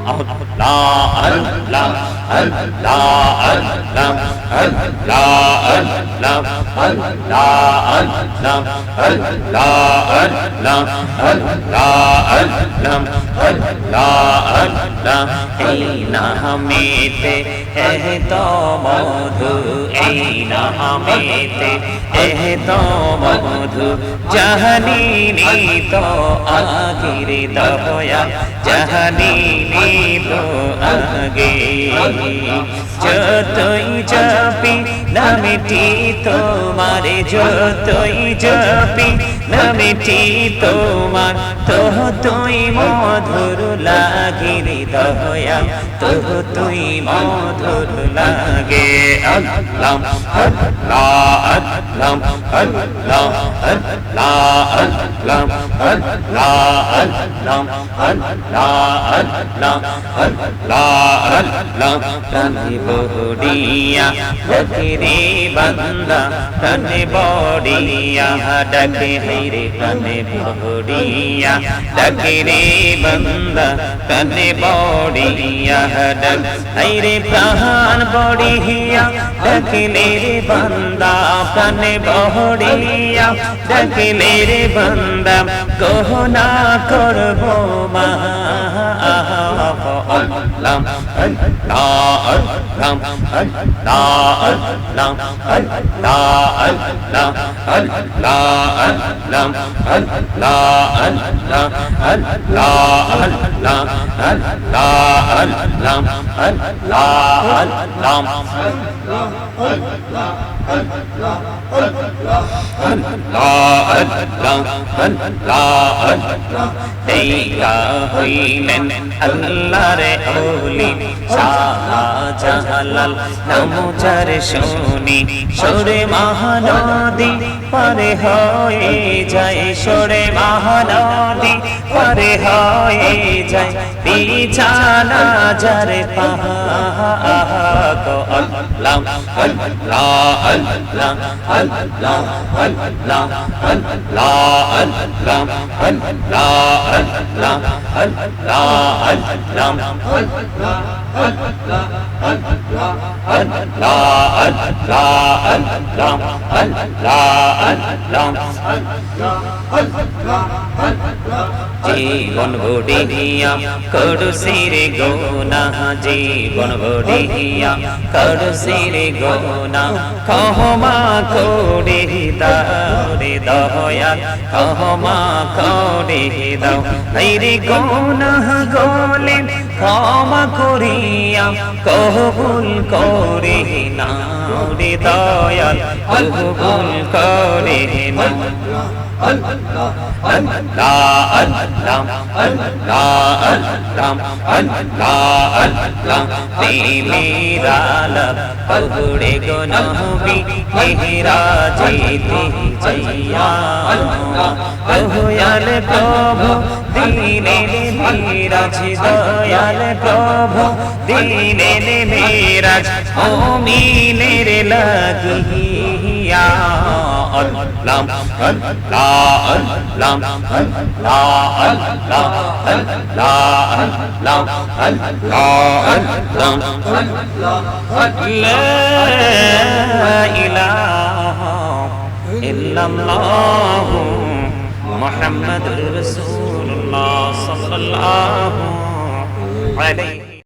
আল্লাহ আল্লাহ আল্লাহ আল্লাহ আল্লাহ আল্লাহ আল্লাহ আল্লাহ আল্লাহ আল্লাহ আল্লাহ আল্লাহ আল্লাহ আল্লাহ এই নামেতে এত মধু এই নামেতে এত মধু জাহানিনি তো আগের দয়া জাহানিনি তো আগে যতই জপি নামটি তোমারে যতই জপি নামটি তোমার তো তুই মধুর লাগে দয়া তো তুই মধুর লাগে আল্লাহ আল্লাহ আল্লাহ আল্লাহ আল্লাহ আল্লাহ আল্লাহ আল্লাহ আল্লাহ আল্লাহ আল্লাহ তনে বড়িয়া ডাকে বান্দা তনে বড়িয়া ডাকে হাইরে তনে বড়িয়া ডাকে রে বান্দা তনে বড়িয়া ডাক হাইরে প্রাণ বড়িয়া ডাকলে রে বান্দা তনে বড়িয়া ডাকলে রে বান্দা গহনা করব মা আল্লাহ আল্লাহ আল্লাহ আল্লাহ আল্লাহ আল্লাহ আল্লাহ আল্লাহ আল্লাহ আল্লাহ আল্লাহ আল্লাহ আল্লাহ আল্লাহ আল্লাহ আল্লাহ আল্লাহ দেইকা হইলেন আল্লাহর ওলি শাহজালাল নাম যার শুনি সরে মহানদী পারে হয়ে যায় সরে মহানদী পারে হয়ে যায় বিছানা যার পাহাড় আল্লাহ আল্লাহ আল্লাহ আল্লাহ আল্লাহ আল্লাহ আল্লাহ আল্লাহ আল্লাহ আল্লাহ আল্লাহ জীবন গড়িয়া করুসির গোনা জীবন গড়িয়া করুসির গোনা ক্ষমা করে দাও রে দয়া ক্ষমা করে দাও রে গোনা গোলে ক্ষমা করিয়া কবুল করে নাও রে দয়াল কবুল করে নাও আল্লাহ আল্লাহ আল্লাহ আল্লাহ আল্লাহ আল্লাহ আল্লাহ তেরা লাভ পহুড়ে গো নবী মেহরাজেতে যাইয়া দয়াল প্রভু দিনে মেরাজ দয়াল প্রভু দিনে মেরাজ মুমিনের লাগিয়া আল্লাহ আল্লাহ আল্লাহ আল্লাহ আল্লাহ আল্লাহ আল্লাহ আল্লাহ লা ইলাহা ইল্লাল্লাহ মুহাম্মাদুর রাসূলুল্লাহ সাল্লাল্লাহু আলাইহি